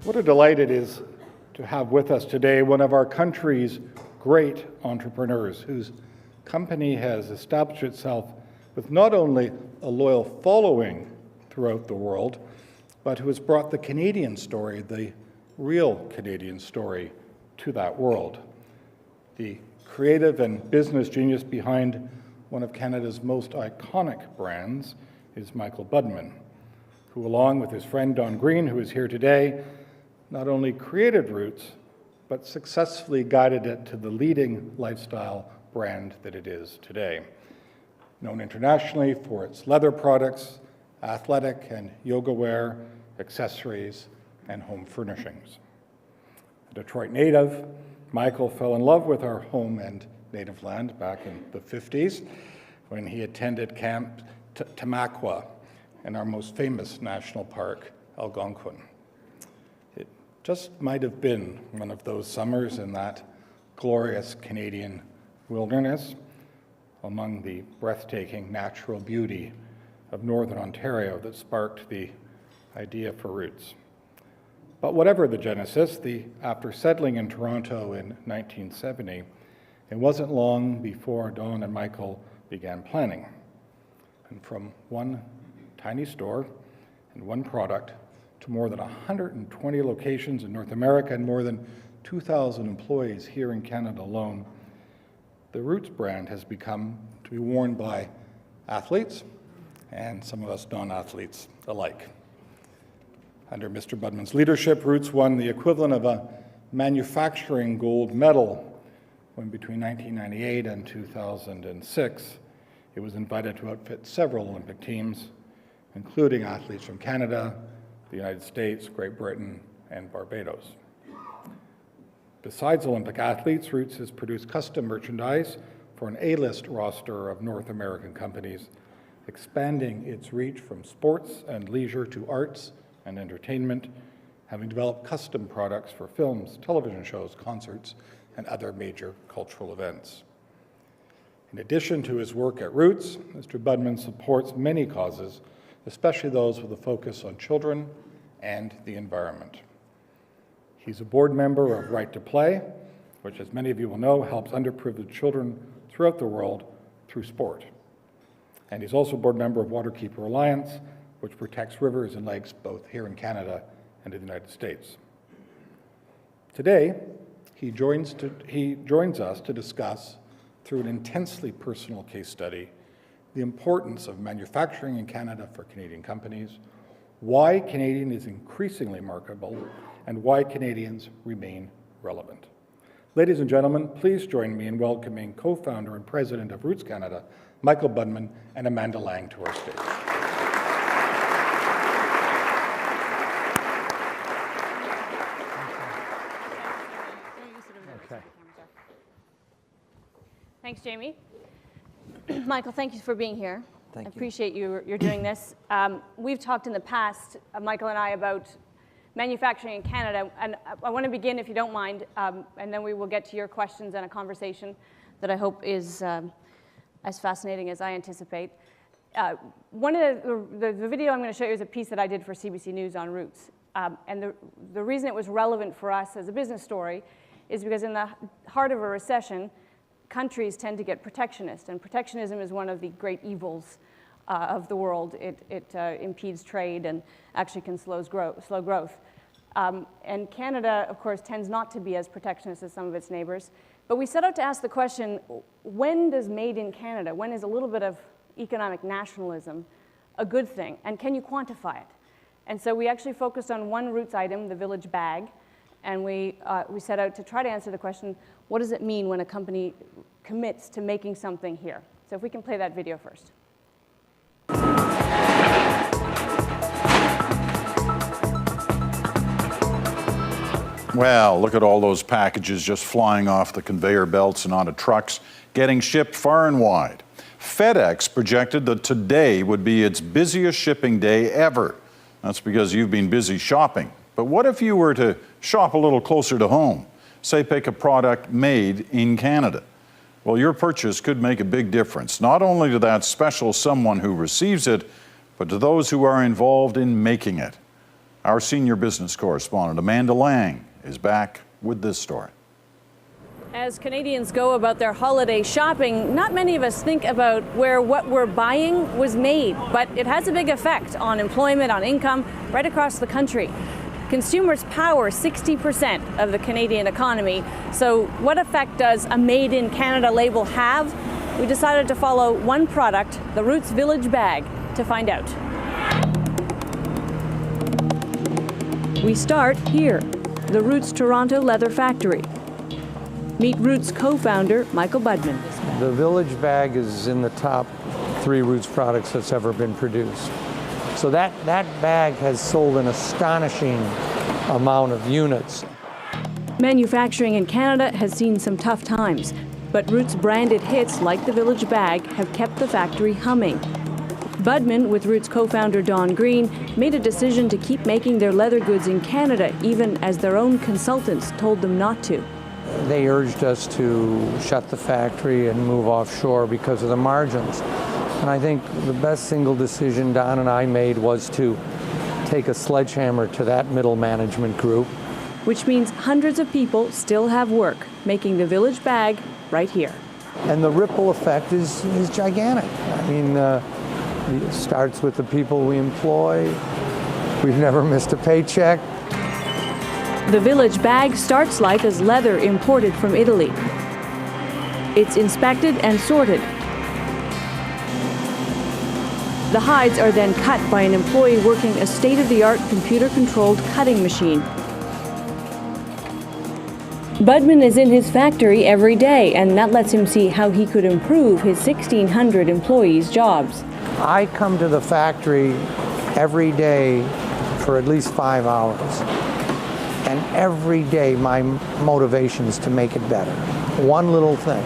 What a delight it is to have with us today one of our country's great entrepreneurs whose company has established itself with not only a loyal following throughout the world, but who has brought the Canadian story, the real Canadian story, to that world. The creative and business genius behind one of Canada's most iconic brands is Michael Budman, who, along with his friend Don Green, who is here today, not only created Roots, but successfully guided it to the leading lifestyle brand that it is today. Known internationally for its leather products, athletic and yoga wear, accessories, and home furnishings. A Detroit native, Michael fell in love with our home and native land back in the 50s when he attended Camp Tamaqua in our most famous national park, Algonquin. It just might have been one of those summers in that glorious Canadian wilderness among the breathtaking natural beauty of Northern Ontario that sparked the idea for Roots. But whatever the genesis, after settling in Toronto in 1970, it wasn't long before Don and Michael began planning. And from one tiny store and one product to more than 120 locations in North America and more than 2,000 employees here in Canada alone, the Roots brand has become to be worn by athletes and some of us non-athletes alike. Under Mr. Budman's leadership, Roots won the equivalent of a manufacturing gold medal when between 1998 and 2006, it was invited to outfit several Olympic teams, including athletes from Canada, the United States, Great Britain, and Barbados. Besides Olympic athletes, Roots has produced custom merchandise for an A-list roster of North American companies, expanding its reach from sports and leisure to arts and entertainment, having developed custom products for films, television shows, concerts, and other major cultural events. In addition to his work at Roots, Mr. Budman supports many causes, especially those with a focus on children and the environment. He's a board member of Right to Play, which, as many of you will know, helps underprivileged children throughout the world through sport. And he's also a board member of Waterkeeper Alliance, which protects rivers and lakes both here in Canada and in the United States. Today, he joins us to discuss, through an intensely personal case study, the importance of manufacturing in Canada for Canadian companies, why Canadian is increasingly marketable, and why Canadians remain relevant. Ladies and gentlemen, please join me in welcoming co-founder and president of Roots Canada, Michael Budman, and Amanda Lang to our stage. Okay. Thanks, Jamie. Michael, thank you for being here. Thank you. I appreciate you're doing this. We've talked in the past, Michael and I, about manufacturing in Canada, and I want to begin, if you don't mind, and then we will get to your questions and a conversation that I hope is as fascinating as I anticipate. One of the video I'm going to show you is a piece that I did for CBC News on Roots. And the reason it was relevant for us as a business story is because in the heart of a recession, countries tend to get protectionist, and protectionism is one of the great evils of the world. It impedes trade and actually can slow growth. And Canada, of course, tends not to be as protectionist as some of its neighbors. But we set out to ask the question, when does made in Canada, when is a little bit of economic nationalism a good thing? And can you quantify it? And so we actually focused on one Roots item, the Village Bag, and we set out to try to answer the question, what does it mean when a company commits to making something here? So if we can play that video first. Well, look at all those packages just flying off the conveyor belts and onto trucks, getting shipped far and wide. FedEx projected that today would be its busiest shipping day ever. That's because you've been busy shopping. But what if you were to shop a little closer to home? Say, pick a product made in Canada. Well, your purchase could make a big difference, not only to that special someone who receives it, but to those who are involved in making it. Our senior business correspondent, Amanda Lang, is back with this story. As Canadians go about their holiday shopping, not many of us think about where what we're buying was made, but it has a big effect on employment, on income, right across the country. Consumers power 60% of the Canadian economy. So what effect does a Made in Canada label have? We decided to follow one product, the Roots Village Bag, to find out. We start here, the Roots Toronto Leather Factory. Meet Roots co-founder Michael Budman. The Village Bag is in the top 3 Roots products that's ever been produced. So that bag has sold an astonishing amount of units. Manufacturing in Canada has seen some tough times, but Roots branded hits like the Village Bag have kept the factory humming. Budman, with Roots co-founder Don Green, made a decision to keep making their leather goods in Canada, even as their own consultants told them not to. They urged us to shut the factory and move offshore because of the margins. And I think the best single decision Don and I made was to take a sledgehammer to that middle management group. Which means hundreds of people still have work, making the Village Bag right here. And the ripple effect is gigantic. I mean, it starts with the people we employ. We've never missed a paycheck. The Village Bag starts life as leather imported from Italy. It's inspected and sorted. The hides are then cut by an employee working a state-of-the-art computer-controlled cutting machine. Budman is in his factory every day, and that lets him see how he could improve his 1,600 employees' jobs. I come to the factory every day for at least 5 hours. And every day my motivation is to make it better. One little thing.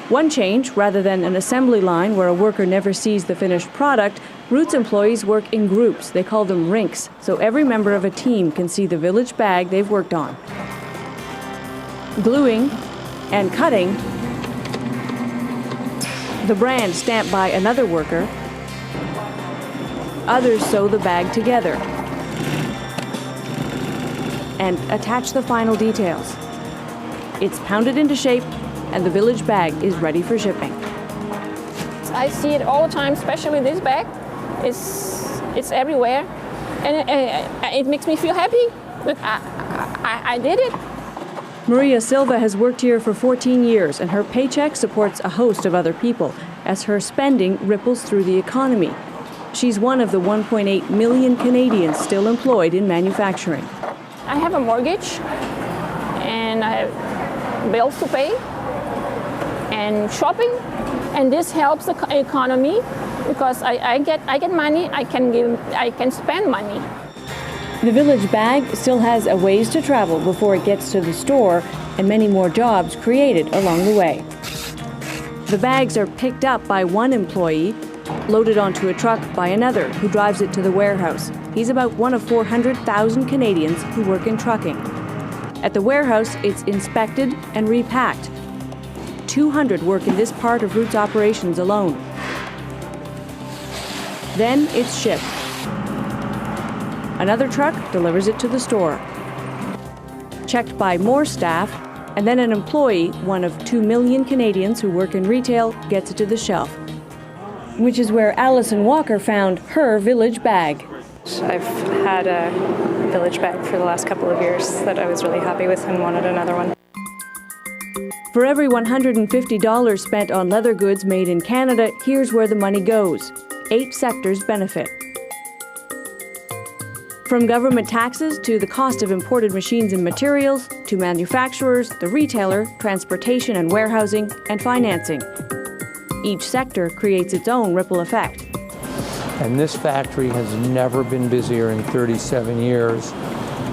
One change, rather than an assembly line where a worker never sees the finished product, Roots employees work in groups. They call them rinks, so every member of a team can see the Village Bag they've worked on. Gluing and cutting, the brand stamped by another worker. Others sew the bag together and attach the final details. It's pounded into shape, and the Village Bag is ready for shipping. I see it all the time, especially this bag. It's everywhere, and it makes me feel happy. Look, I did it. Maria Silva has worked here for 14 years, and her paycheck supports a host of other people as her spending ripples through the economy. She's one of the 1.8 million Canadians still employed in manufacturing. I have a mortgage, and I have bills to pay, and shopping, and this helps the economy because I get money. I can spend money. The Village Bag still has a ways to travel before it gets to the store, and many more jobs created along the way. The bags are picked up by one employee, loaded onto a truck by another who drives it to the warehouse. He's about one of 400,000 Canadians who work in trucking. At the warehouse, it's inspected and repacked. 200 work in this part of Roots operations alone. Then it's shipped. Another truck delivers it to the store. Checked by more staff, and then an employee, one of 2 million Canadians who work in retail, gets it to the shelf. Which is where Alison Walker found her Village Bag. I've had a Village Bag for the last couple of years that I was really happy with and wanted another one. For every $150 spent on leather goods made in Canada, here's where the money goes. 8 sectors benefit. From government taxes to the cost of imported machines and materials, to manufacturers, the retailer, transportation and warehousing, and financing. Each sector creates its own ripple effect. And this factory has never been busier in 37 years.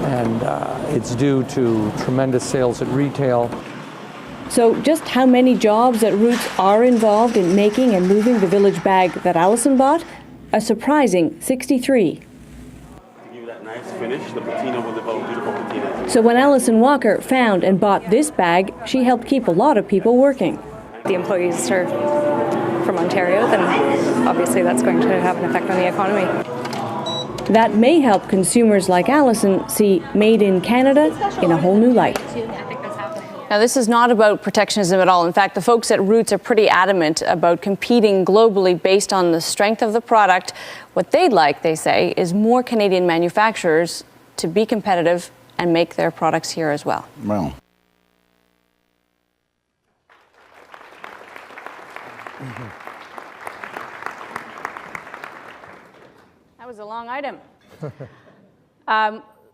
And it's due to tremendous sales at retail. So just how many jobs at Roots are involved in making and moving the Village Bag that Alison bought? A surprising 63. Nice finish, the patina will develop beautiful patina. So when Alison Walker found and bought this bag, she helped keep a lot of people working. The employees are from Ontario, then obviously that's going to have an effect on the economy. That may help consumers like Allison see Made in Canada in a whole new light. Now, this is not about protectionism at all. In fact, the folks at Roots are pretty adamant about competing globally based on the strength of the product. What they'd like, they say, is more Canadian manufacturers to be competitive and make their products here as well. Well. That was a long item.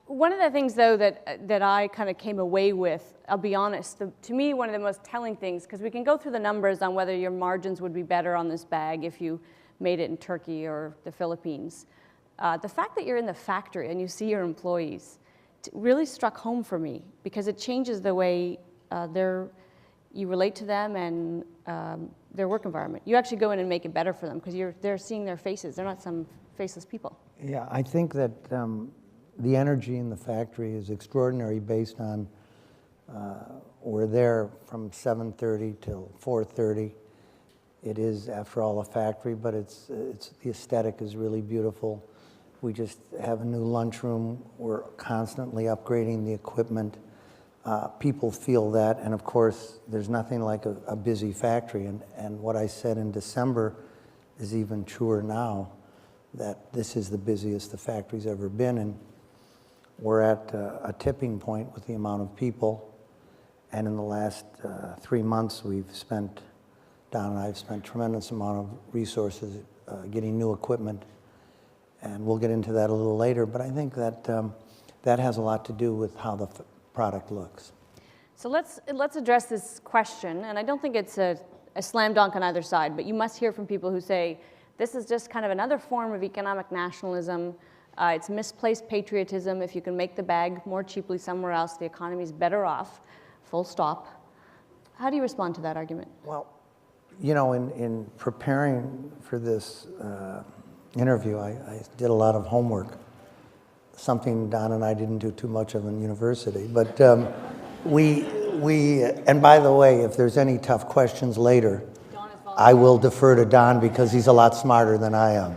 One of the things, though, that I kind of came away with, I'll be honest, to me, one of the most telling things, because we can go through the numbers on whether your margins would be better on this bag if you made it in Turkey or the Philippines. The fact that you're in the factory and you see your employees really struck home for me, because it changes the way you relate to them and their work environment. You actually go in and make it better for them, because they're seeing their faces. They're not some faceless people. Yeah, I think that the energy in the factory is extraordinary based on we're there from 7:30 till 4:30. It is, after all, a factory, but the aesthetic is really beautiful. We just have a new lunchroom. We're constantly upgrading the equipment. People feel that, and of course, there's nothing like a busy factory. And what I said in December is even truer now, that this is the busiest the factory's ever been, and we're at a tipping point with the amount of people. And in the last 3 months, Don and I have spent a tremendous amount of resources getting new equipment, and we'll get into that a little later. But I think that that has a lot to do with how the product looks. So let's address this question, and I don't think it's a slam dunk on either side, but you must hear from people who say, this is just kind of another form of economic nationalism. It's misplaced patriotism. If you can make the bag more cheaply somewhere else, the economy's better off, full stop. How do you respond to that argument? Well, you know, in preparing for this interview, I did a lot of homework, something Don and I didn't do too much of in university. But and by the way, if there's any tough questions later, I will defer to Don because he's a lot smarter than I am.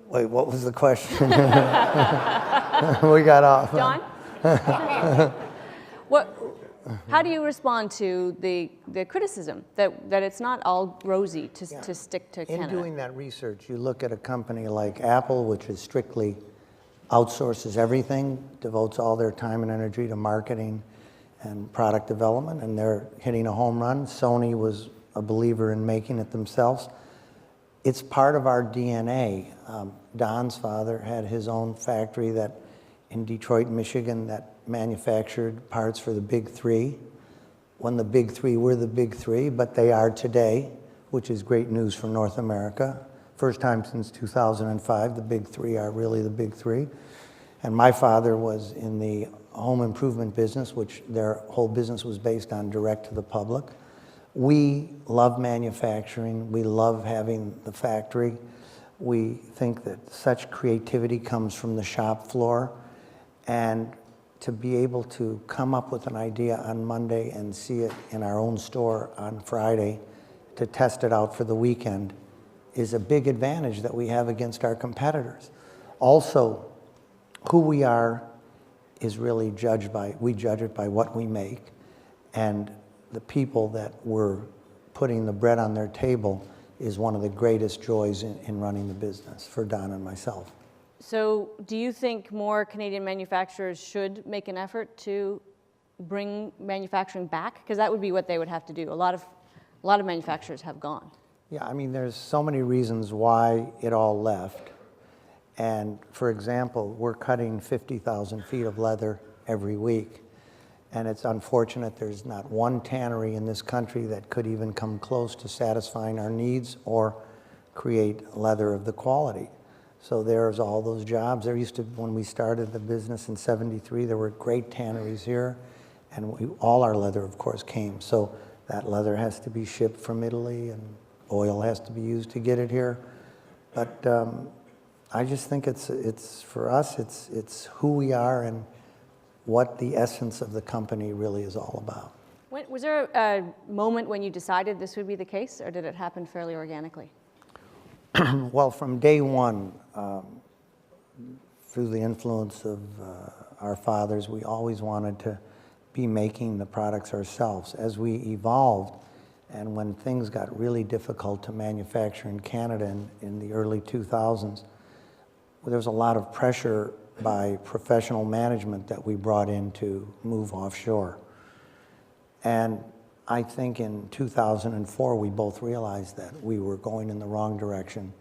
Wait, what was the question? We got off. Don? How do you respond to the criticism that it's not all rosy to stick to Canada? In doing that research, you look at a company like Apple, which is strictly outsources everything, devotes all their time and energy to marketing and product development, and they're hitting a home run. Sony was a believer in making it themselves. It's part of our DNA. Don's father had his own factory in Detroit, Michigan, that manufactured parts for the big three. When the big three were the big three, but they are today, which is great news for North America. First time since 2005, the big three are really the big three. And my father was in the home improvement business, which their whole business was based on direct to the public. We love manufacturing. We love having the factory. We think that such creativity comes from the shop floor. And to be able to come up with an idea on Monday and see it in our own store on Friday, to test it out for the weekend, is a big advantage that we have against our competitors. Also, who we are is really we judge it by what we make, and the people that we're putting the bread on their table is one of the greatest joys in running the business for Don and myself. So do you think more Canadian manufacturers should make an effort to bring manufacturing back? Because that would be what they would have to do. A lot of manufacturers have gone. Yeah, I mean, there's so many reasons why it all left. And for example, we're cutting 50,000 feet of leather every week. And it's unfortunate there's not one tannery in this country that could even come close to satisfying our needs or create leather of the quality. So there's all those jobs. There used to, when we started the business in '73, there were great tanneries here, and all our leather, of course, came. So that leather has to be shipped from Italy, and oil has to be used to get it here. But I just think it's for us, it's who we are and what the essence of the company really is all about. Was there a moment when you decided this would be the case, or did it happen fairly organically? Well, from day one, through the influence of our fathers, we always wanted to be making the products ourselves. As we evolved, and when things got really difficult to manufacture in Canada in the early 2000s, there was a lot of pressure by professional management that we brought in to move offshore. And I think in 2004, we both realized that we were going in the wrong direction.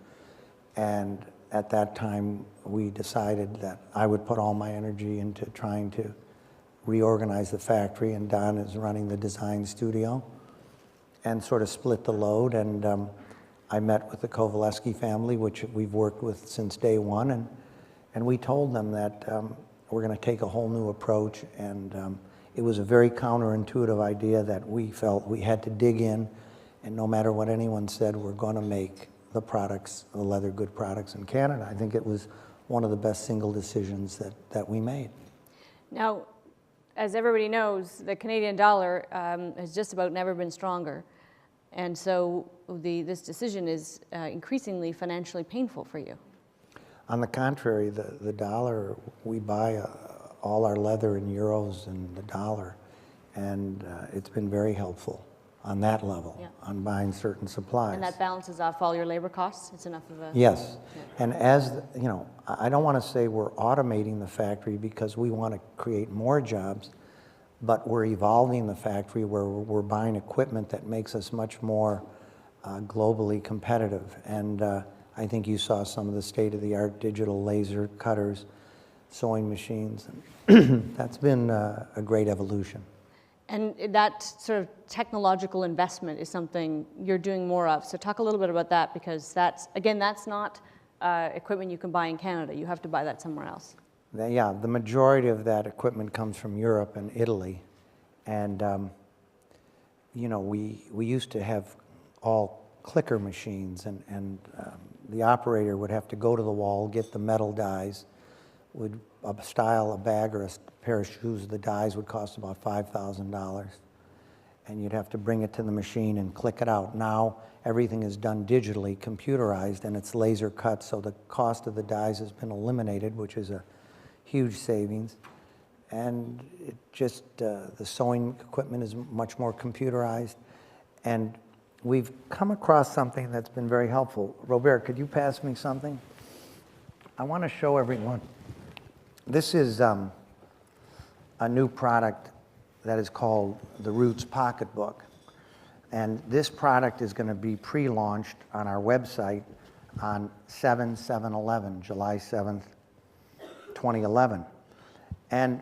And at that time, we decided that I would put all my energy into trying to reorganize the factory, and Don is running the design studio, and sort of split the load. And I met with the Kovaleski family, which we've worked with since day one, and we told them that we're going to take a whole new approach. And it was a very counterintuitive idea that we felt we had to dig in, and no matter what anyone said, we're going to make the products, the leather good products in Canada. I think it was one of the best single decisions that we made. Now, as everybody knows, the Canadian dollar has just about never been stronger. And so this decision is increasingly financially painful for you. On the contrary, the dollar, we buy all our leather in euros and the dollar, and it's been very helpful on that level, yeah, on buying certain supplies. And that balances off all your labor costs? It's enough of a... Yes, yeah. And as, you know, I don't want to say we're automating the factory because we want to create more jobs, but we're evolving the factory where we're buying equipment that makes us much more globally competitive. And I think you saw some of the state-of-the-art digital laser cutters, sewing machines. That's been a great evolution. And that sort of technological investment is something you're doing more of. So talk a little bit about that, because that's, again, that's not equipment you can buy in Canada. You have to buy that somewhere else. Yeah, the majority of that equipment comes from Europe and Italy. And, you know, we used to have all clicker machines, and the operator would have to go to the wall, get the metal dies, would style a bag or a pair of shoes. The dies would cost about $5,000, and you'd have to bring it to the machine and click it out. Now everything is done digitally, computerized, and it's laser cut, so the cost of the dies has been eliminated, which is a huge savings. And it just, the sewing equipment is much more computerized, and we've come across something that's been very helpful. Robert, could you pass me something? I want to show everyone. This is a new product that is called the Roots Pocketbook. And this product is going to be pre-launched on our website on 7/7/11, July 7th, 2011. And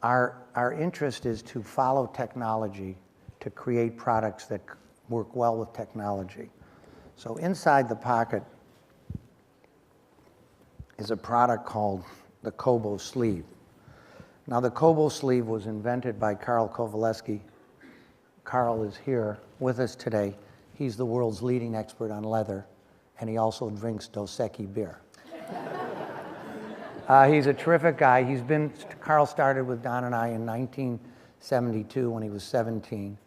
our interest is to follow technology to create products that work well with technology. So inside the pocket is a product called the Kobo sleeve. Now, the Kobo sleeve was invented by Karl Kovaleski. Karl is here with us today. He's the world's leading expert on leather, and he also drinks Dos Equis beer. He's a terrific guy. Karl started with Don and I in 1972 when he was 17.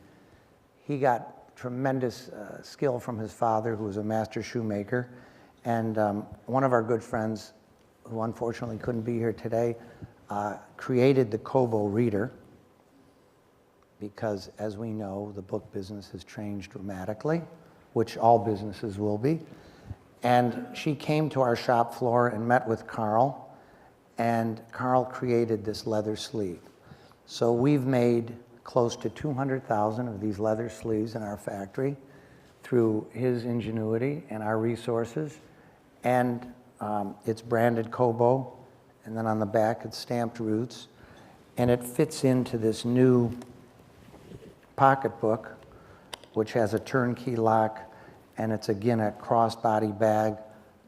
He got tremendous skill from his father, who was a master shoemaker, and one of our good friends, who unfortunately couldn't be here today, created the Kobo reader, because as we know, the book business has changed dramatically, which all businesses will be. And she came to our shop floor and met with Karl, and Karl created this leather sleeve. So we've made close to 200,000 of these leather sleeves in our factory through his ingenuity and our resources. And it's branded Kobo, and then on the back it's stamped Roots, and it fits into this new pocketbook, which has a turnkey lock, and it's again a crossbody bag,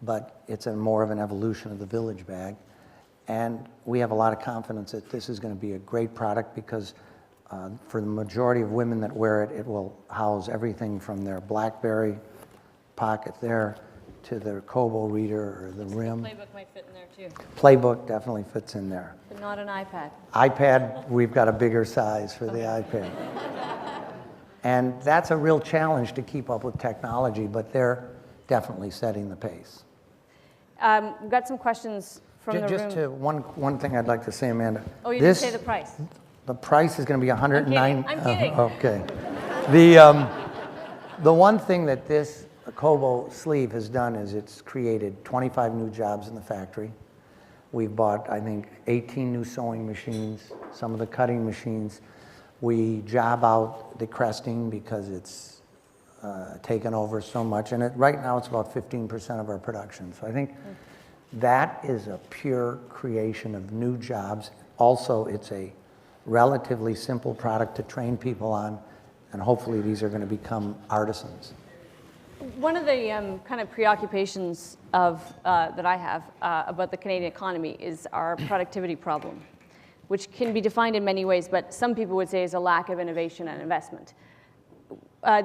but it's more of an evolution of the Village bag. And we have a lot of confidence that this is going to be a great product, because for the majority of women that wear it, it will house everything from their BlackBerry pocket there to their Kobo reader or the rim. Playbook might fit in there too. Playbook definitely fits in there. But not an iPad. iPad, we've got a bigger size for the iPad. And that's a real challenge to keep up with technology, but they're definitely setting the pace. We've got some questions from the Just room. one thing I'd like to say, Amanda. Oh, you didn't say the price. The price is going to be $109. I'm kidding. Okay. The one thing that this Kobo sleeve has done is it's created 25 new jobs in the factory. We've bought, I think, 18 new sewing machines, some of the cutting machines. We job out the cresting because it's taken over so much. And right now it's about 15% of our production. So I think that is a pure creation of new jobs. Also, it's a relatively simple product to train people on, and hopefully these are going to become artisans. One of the kind of preoccupations that I have about the Canadian economy is our productivity problem, which can be defined in many ways, but some people would say is a lack of innovation and investment.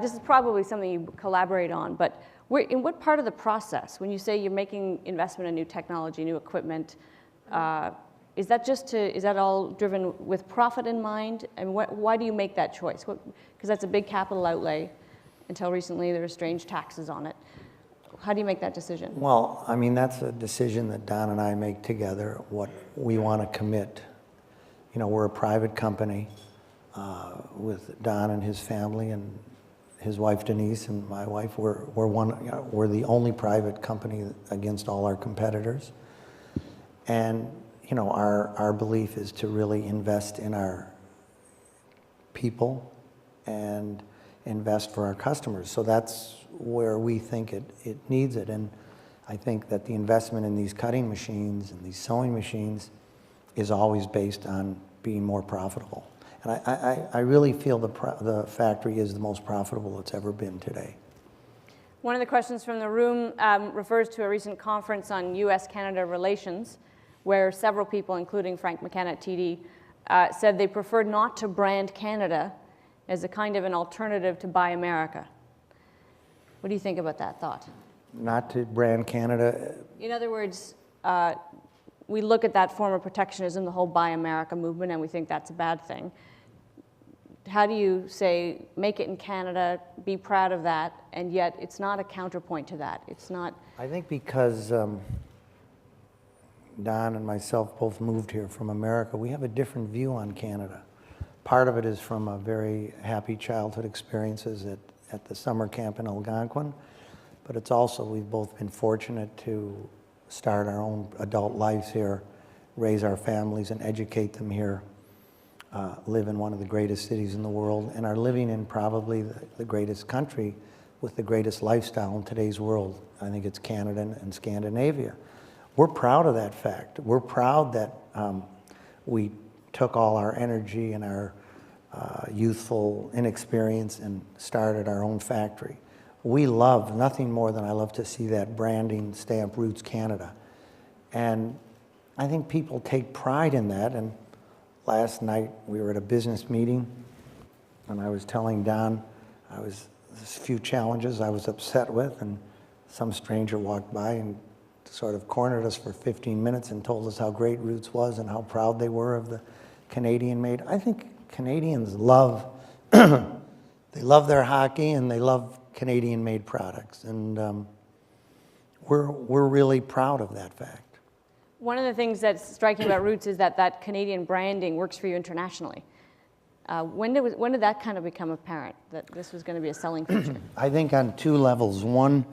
This is probably something you collaborate on, but in what part of the process, when you say you're making investment in new technology, new equipment, is that all driven with profit in mind? And why do you make that choice? Because that's a big capital outlay. Until recently, there were strange taxes on it. How do you make that decision? Well, I mean, that's a decision that Don and I make together, what we want to commit. You know, we're a private company with Don and his family and his wife Denise and my wife. We're the only private company against all our competitors. And you know, our belief is to really invest in our people and invest for our customers. So that's where we think it needs it. And I think that the investment in these cutting machines and these sewing machines is always based on being more profitable. And I really feel the factory is the most profitable it's ever been today. One of the questions from the room refers to a recent conference on U.S.-Canada relations, where several people, including Frank McKenna at TD, said they preferred not to brand Canada as a kind of an alternative to Buy America. What do you think about that thought? Not to brand Canada? In other words, we look at that form of protectionism, the whole Buy America movement, and we think that's a bad thing. How do you say, make it in Canada, be proud of that, and yet it's not a counterpoint to that? It's not... I think because Don and myself both moved here from America, we have a different view on Canada. Part of it is from a very happy childhood experiences at the summer camp in Algonquin, but it's also, we've both been fortunate to start our own adult lives here, raise our families and educate them here, live in one of the greatest cities in the world, and are living in probably the greatest country with the greatest lifestyle in today's world. I think it's Canada and Scandinavia. We're proud of that fact. We're proud that we took all our energy and our youthful inexperience and started our own factory. We love, nothing more than I love to see that branding stamp, Roots Canada. And I think people take pride in that. And last night we were at a business meeting and I was telling Don, there's a few challenges I was upset with, and some stranger walked by and sort of cornered us for 15 minutes and told us how great Roots was and how proud they were of the Canadian-made. I think Canadians love, they love their hockey and they love Canadian-made products, and we're really proud of that fact. One of the things that's striking about Roots is that Canadian branding works for you internationally. When did that kind of become apparent, that this was going to be a selling feature? I think on two levels. One,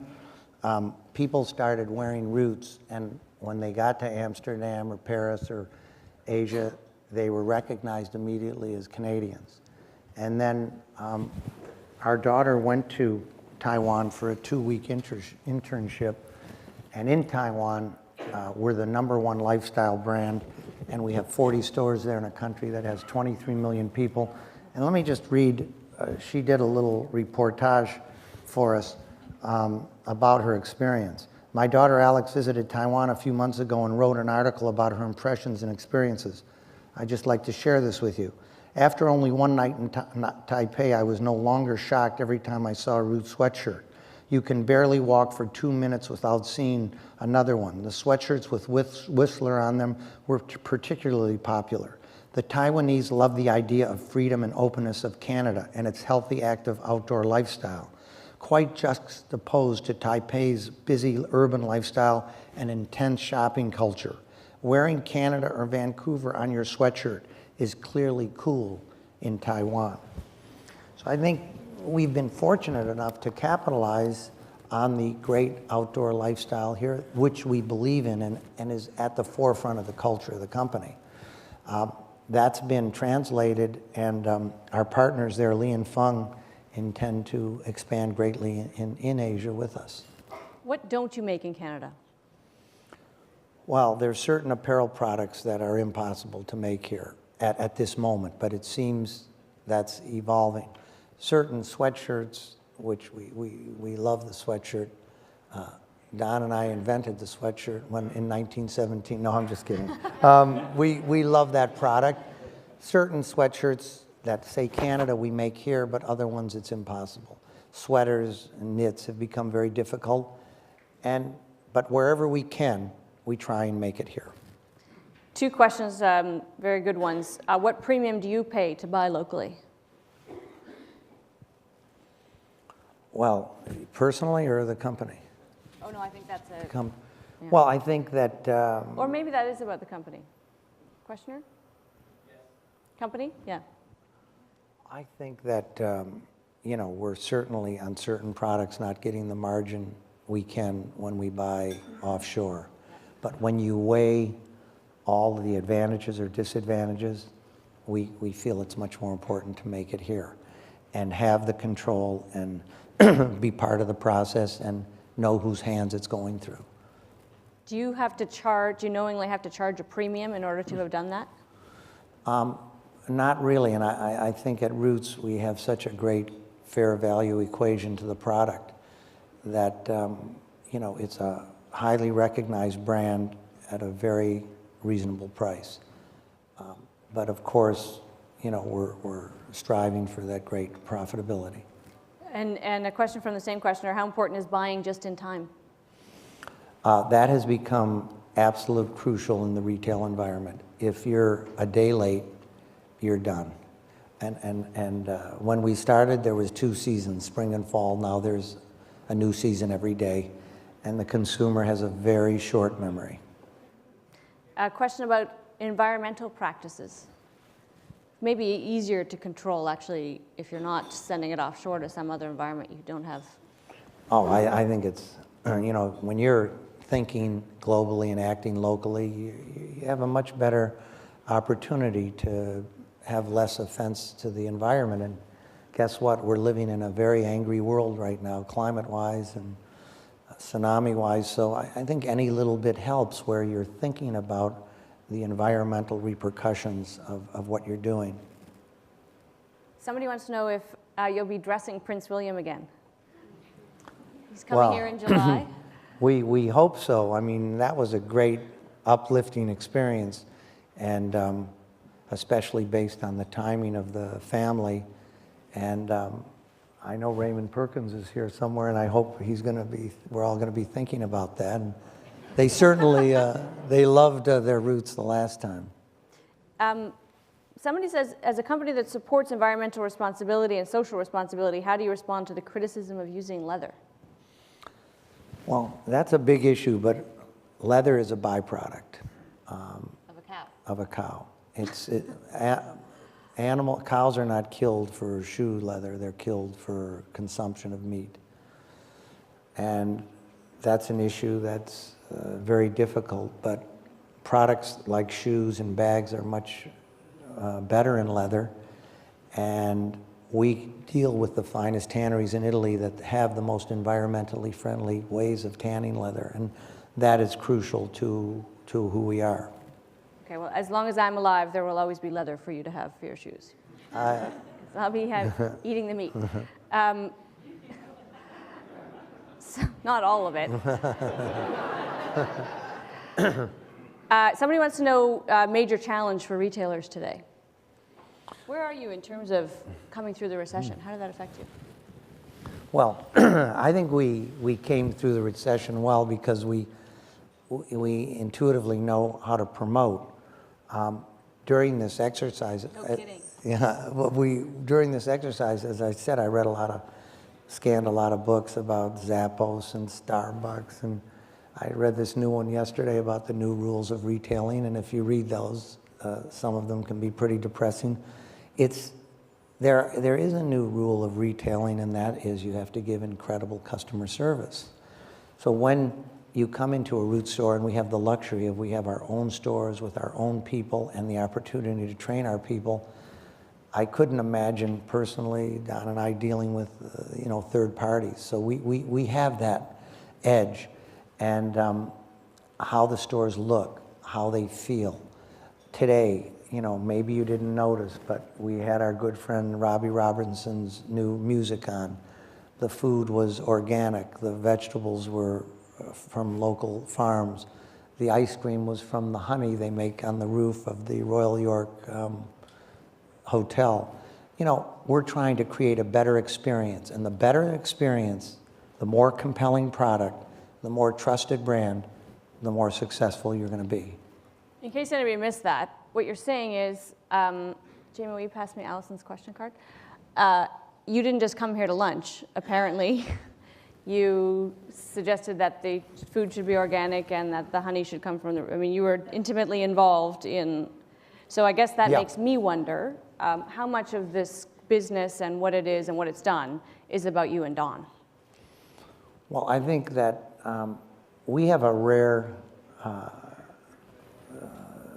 people started wearing Roots, and when they got to Amsterdam or Paris or Asia, they were recognized immediately as Canadians. And then our daughter went to Taiwan for a 2-week internship, and in Taiwan, we're the #1 lifestyle brand, and we have 40 stores there in a country that has 23 million people. And let me just read, she did a little reportage for us about her experience. My daughter Alex visited Taiwan a few months ago and wrote an article about her impressions and experiences. I'd just like to share this with you. After only one night in Taipei, I was no longer shocked every time I saw a Roots sweatshirt. You can barely walk for 2 minutes without seeing another one. The sweatshirts with Whistler on them were particularly popular. The Taiwanese love the idea of freedom and openness of Canada and its healthy, active outdoor lifestyle. quite juxtaposed to Taipei's busy urban lifestyle and intense shopping culture. Wearing Canada or Vancouver on your sweatshirt is clearly cool in Taiwan. So I think we've been fortunate enough to capitalize on the great outdoor lifestyle here, which we believe in and is at the forefront of the culture of the company. That's been translated, and our partners there, Li and Feng, intend to expand greatly in Asia with us. What don't you make in Canada? Well, there's certain apparel products that are impossible to make here at this moment, but it seems that's evolving. Certain sweatshirts, which we love the sweatshirt. Don and I invented the sweatshirt in 1917. No, I'm just kidding. We love that product. Certain sweatshirts that say Canada we make here, but other ones it's impossible. Sweaters and knits have become very difficult, but wherever we can, we try and make it here. Two questions, very good ones. What premium do you pay to buy locally? Well, personally or the company? Oh, no, I think that's a... Well, I think that... or maybe that is about the company. Questioner? Yes. Company? Yeah. I think that, we're certainly on certain products not getting the margin we can when we buy offshore. But when you weigh all of the advantages or disadvantages, we feel it's much more important to make it here and have the control and be part of the process and know whose hands it's going through. Do you knowingly have to charge a premium in order to have done that? Not really, and I think at Roots we have such a great fair value equation to the product that, it's a highly recognized brand at a very reasonable price. But of course, we're striving for that great profitability. And a question from the same questioner, how important is buying just in time? That has become absolute crucial in the retail environment. If you're a day late, you're done. And when we started, there was 2 seasons, spring and fall. Now there's a new season every day, and the consumer has a very short memory. A question about environmental practices. Maybe easier to control, actually, if you're not sending it offshore to some other environment you don't have. Oh, I think it's, when you're thinking globally and acting locally, you have a much better opportunity to have less offense to the environment. And guess what? We're living in a very angry world right now, climate-wise and tsunami-wise. So I think any little bit helps where you're thinking about the environmental repercussions of what you're doing. Somebody wants to know if you'll be dressing Prince William again. He's coming here in July. We hope so. I mean, that was a great uplifting experience, and especially based on the timing of the family. And I know Raymond Perkins is here somewhere, and I hope we're all going to be thinking about that. And they certainly, they loved their Roots the last time. Somebody says, as a company that supports environmental responsibility and social responsibility, how do you respond to the criticism of using leather? Well, that's a big issue, but leather is a byproduct of a cow. Cows are not killed for shoe leather, they're killed for consumption of meat. And that's an issue that's very difficult, but products like shoes and bags are much better in leather, and we deal with the finest tanneries in Italy that have the most environmentally friendly ways of tanning leather, and that is crucial to who we are. Okay, well, as long as I'm alive, there will always be leather for you to have for your shoes. So I'll be eating the meat. Not all of it. Somebody wants to know major challenge for retailers today. Where are you in terms of coming through the recession? How did that affect you? Well, I think we came through the recession well because we intuitively know how to promote. During this exercise, no kidding. Yeah, during this exercise, as I said, I read a lot of scanned a lot of books about Zappos and Starbucks, and I read this new one yesterday about the new rules of retailing, and if you read those, some of them can be pretty depressing. There is a new rule of retailing, and that is you have to give incredible customer service. So when you come into a Roots store, and we have the luxury of we have our own stores with our own people and the opportunity to train our people, I couldn't imagine personally, Don and I, dealing with third parties. So we have that edge, and how the stores look, how they feel. Today, maybe you didn't notice, but we had our good friend Robbie Robinson's new music on. The food was organic. The vegetables were from local farms. The ice cream was from the honey they make on the roof of the Royal York Hotel. We're trying to create a better experience, and the better experience, the more compelling product, the more trusted brand, the more successful you're going to be. In case anybody missed that, what you're saying is, Jamie, will you pass me Allison's question card? You didn't just come here to lunch, apparently. You suggested that the food should be organic and that the honey should come from you were intimately involved in, so I guess that makes me wonder how much of this business and what it is and what it's done is about you and Don. Well, I think that we have a rare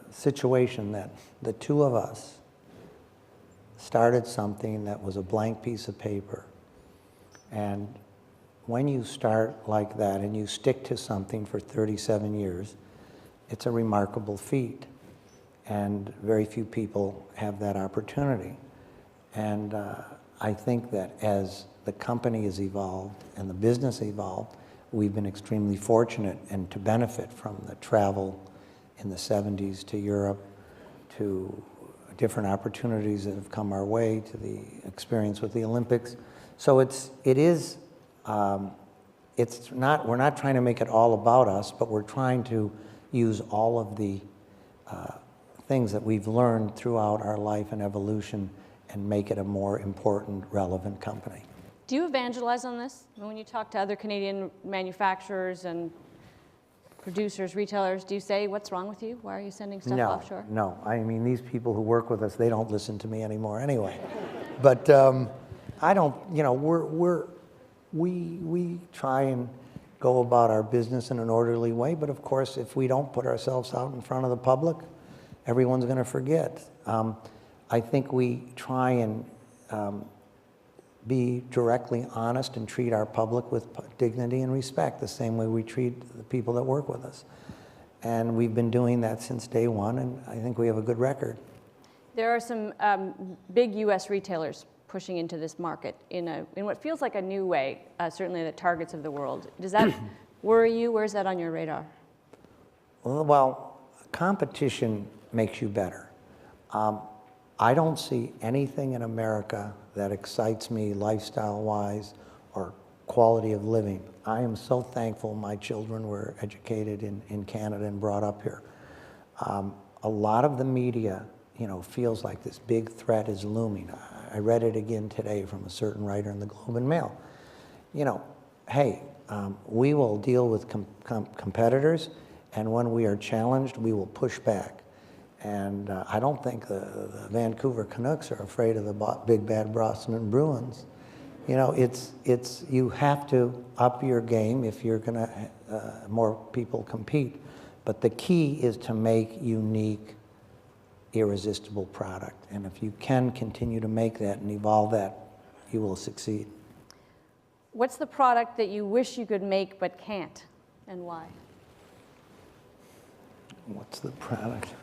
situation that the two of us started something that was a blank piece of paper. And when you start like that and you stick to something for 37 years, it's a remarkable feat. And very few people have that opportunity. And I think that as the company has evolved and the business evolved, we've been extremely fortunate and to benefit from the travel in the 70s to Europe, to different opportunities that have come our way, to the experience with the Olympics. So we're not trying to make it all about us, but we're trying to use all of the things that we've learned throughout our life and evolution and make it a more important, relevant company. Do you evangelize on this? When you talk to other Canadian manufacturers and producers, retailers, do you say, what's wrong with you? Why are you sending stuff offshore? No. I mean, these people who work with us, they don't listen to me anymore anyway. But I don't, we try and go about our business in an orderly way, but of course, if we don't put ourselves out in front of the public, everyone's going to forget. I think we try and be directly honest and treat our public with dignity and respect, the same way we treat the people that work with us. And we've been doing that since day one, and I think we have a good record. There are some big U.S. retailers pushing into this market in what feels like a new way, certainly the Targets of the world. Does that worry you? Where's that on your radar? Well, competition makes you better. I don't see anything in America that excites me lifestyle-wise or quality of living. I am so thankful my children were educated in Canada and brought up here. A lot of the media, feels like this big threat is looming. I read it again today from a certain writer in the Globe and Mail. Hey, we will deal with competitors, and when we are challenged, we will push back. And I don't think the Vancouver Canucks are afraid of the big bad Boston Bruins. You have to up your game if you're going to more people compete. But the key is to make unique, irresistible product. And if you can continue to make that and evolve that, you will succeed. What's the product that you wish you could make but can't, and why? What's the product?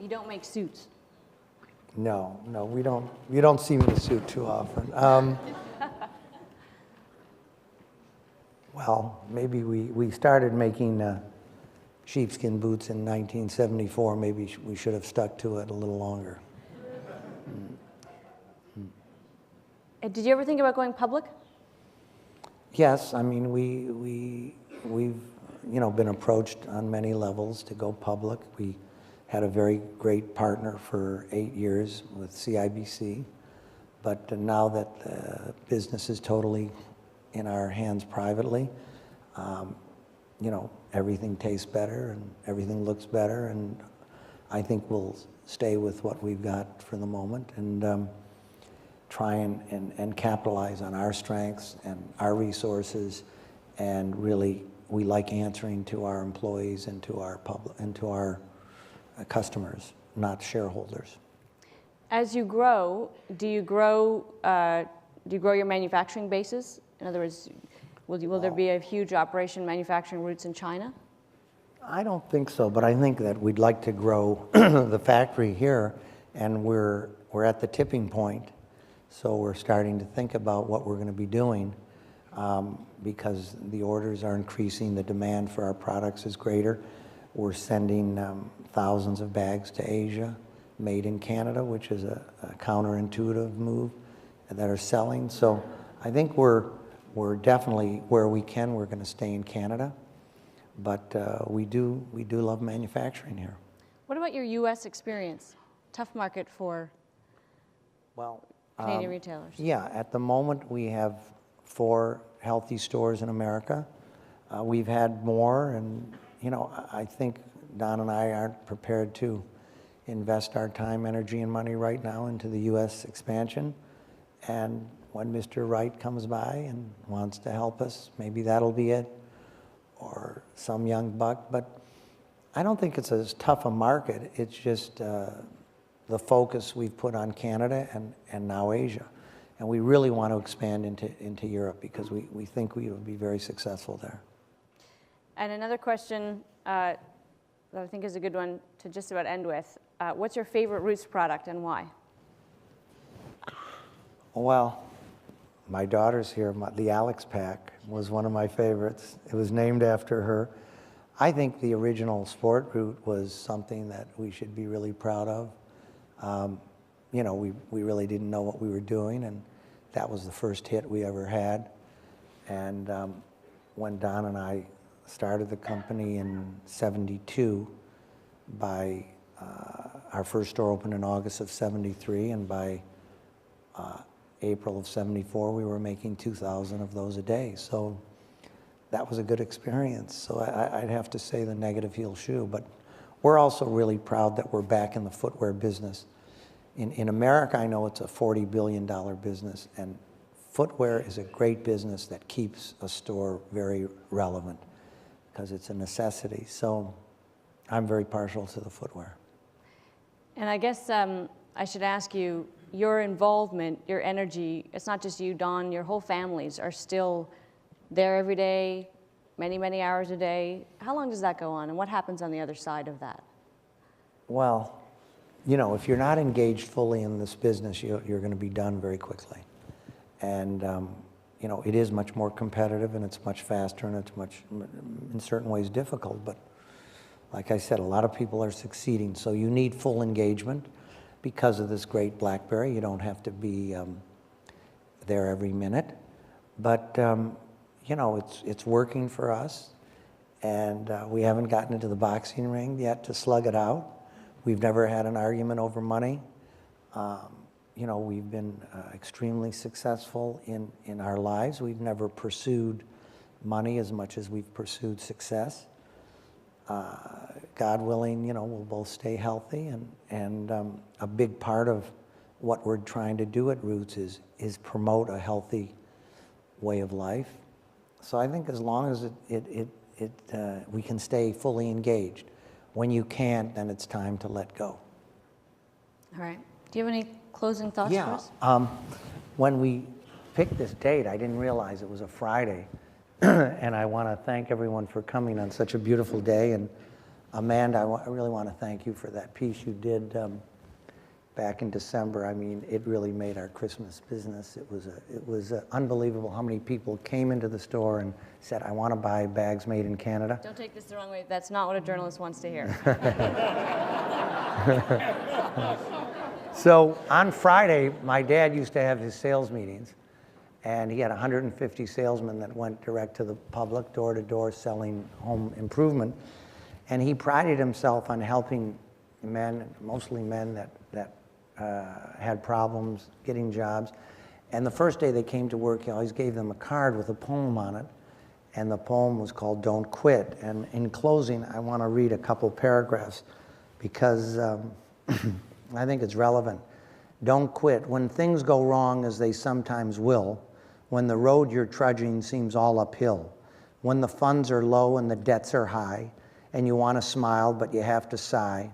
You don't make suits. No, we don't. You don't see me in a suit too often. Well, maybe we started making sheepskin boots in 1974. Maybe we should have stuck to it a little longer. Did you ever think about going public? Yes, I mean we've been approached on many levels to go public. We had a very great partner for 8 years with CIBC, But now that the business is totally in our hands privately, you know, everything tastes better and everything looks better, and I think we'll stay with what we've got for the moment and try and capitalize on our strengths and our resources, and really we like answering to our employees and to our public and to our customers, not shareholders. As you grow, do you grow your manufacturing bases? In other words, will there be a huge operation manufacturing roots in China? I don't think so, but I think that we'd like to grow the factory here, and we're at the tipping point. So we're starting to think about what we're going to be doing because the orders are increasing, the demand for our products is greater. We're sending thousands of bags to Asia, made in Canada, which is a counterintuitive move, that are selling. So I think we're definitely, where we can, we're going to stay in Canada. But we do love manufacturing here. What about your U.S. experience? Tough market for Canadian retailers. Yeah, at the moment we have 4 healthy stores in America. We've had more, and you know, I think Don and I aren't prepared to invest our time, energy, and money right now into the U.S. expansion. And when Mr. Wright comes by and wants to help us, maybe that'll be it, or some young buck. But I don't think it's as tough a market. It's just the focus we've put on Canada and now Asia. And we really want to expand into Europe because we think we will be very successful there. And another question that I think is a good one to just about end with. What's your favorite Roots product and why? Well, my daughter's here. The Alex Pack was one of my favorites. It was named after her. I think the original Sport Root was something that we should be really proud of. You know, we really didn't know what we were doing, and that was the first hit we ever had. And when Don and I started the company in '72, by our first store opened in August of '73, and by April of '74, we were making 2,000 of those a day. So that was a good experience. So I'd have to say the negative heel shoe. But we're also really proud that we're back in the footwear business. In America, I know it's a $40 billion business, and footwear is a great business that keeps a store very relevant because it's a necessity. So I'm very partial to the footwear. And I guess I should ask you, your involvement, your energy, it's not just you, Don, your whole families are still there every day, many, many hours a day. How long does that go on, and what happens on the other side of that? Well, you know, if you're not engaged fully in this business, you're going to be done very quickly. And, you know, it is much more competitive, and it's much faster, and it's much, in certain ways, difficult. But like I said, a lot of people are succeeding. So you need full engagement because of this great BlackBerry. You don't have to be there every minute. But, you know, it's working for us. And we haven't gotten into the boxing ring yet to slug it out. We've never had an argument over money. You know, we've been extremely successful in our lives. We've never pursued money as much as we've pursued success. God willing, you know, we'll both stay healthy. And a big part of what we're trying to do at Roots is promote a healthy way of life. So I think as long as we can stay fully engaged. When you can't, then it's time to let go. All right. Do you have any closing thoughts for us? When we picked this date, I didn't realize it was a Friday. And I want to thank everyone for coming on such a beautiful day. And Amanda, I really want to thank you for that piece you did back in December. I mean, it really made our Christmas business. It was unbelievable how many people came into the store and said, I want to buy bags made in Canada. Don't take this the wrong way. That's not what a journalist wants to hear. So on Friday, my dad used to have his sales meetings, and he had 150 salesmen that went direct to the public, door to door, selling home improvement. And he prided himself on helping men, mostly men that had problems getting jobs. And the first day they came to work, he always gave them a card with a poem on it. And the poem was called Don't Quit. And in closing, I want to read a couple paragraphs because I think it's relevant. Don't quit. When things go wrong, as they sometimes will, when the road you're trudging seems all uphill, when the funds are low and the debts are high, and you want to smile but you have to sigh,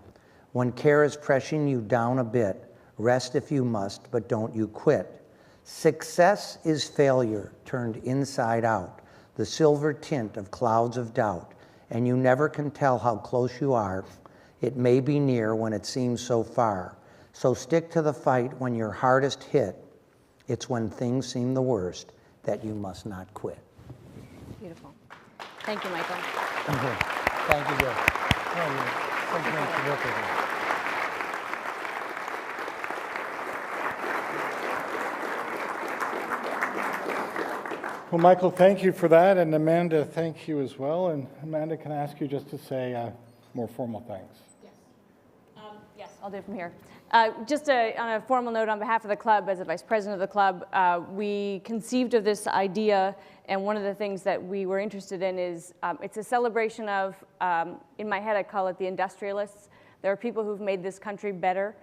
when care is pressing you down a bit, rest if you must, but don't you quit. Success is failure turned inside out, the silver tint of clouds of doubt, and you never can tell how close you are. It may be near when it seems so far. So stick to the fight when you're hardest hit. It's when things seem the worst that you must not quit. Beautiful. Thank you, Michael. Thank you. Thank you, Bill. Oh, you're so great to work with you. Well, Michael, thank you for that, and Amanda, thank you as well. And Amanda, can I ask you just to say more formal thanks? Yes, I'll do it from here. Just on a formal note, on behalf of the club, as the vice president of the club, we conceived of this idea, and one of the things that we were interested in is it's a celebration of, in my head I call it the industrialists. There are people who've made this country better,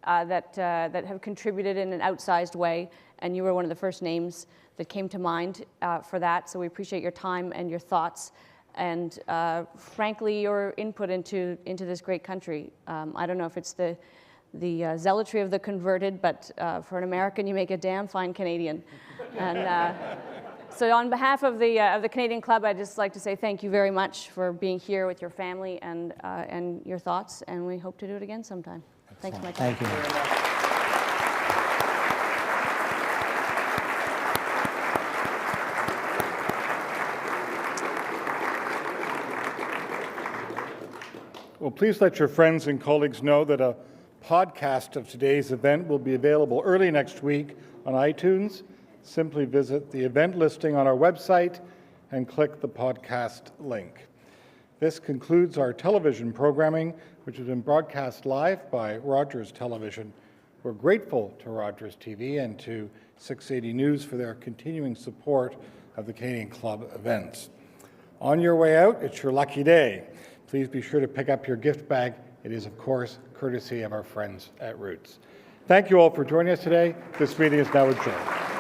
that have contributed in an outsized way, and you were one of the first names that came to mind for that, so we appreciate your time and your thoughts and frankly your input into this great country. I don't know if it's the zealotry of the converted, but for an American you make a damn fine Canadian. And so on behalf of the Canadian Club, I'd just like to say thank you very much for being here with your family and your thoughts, and we hope to do it again sometime. Thanks, Michael. Thank you. Well, please let your friends and colleagues know that a podcast of today's event will be available early next week on iTunes. Simply visit the event listing on our website and click the podcast link. This concludes our television programming, which has been broadcast live by Rogers Television. We're grateful to Rogers TV and to 680 News for their continuing support of the Canadian Club events. On your way out, it's your lucky day. Please be sure to pick up your gift bag. It is, of course, courtesy of our friends at Roots. Thank you all for joining us today. This meeting is now adjourned.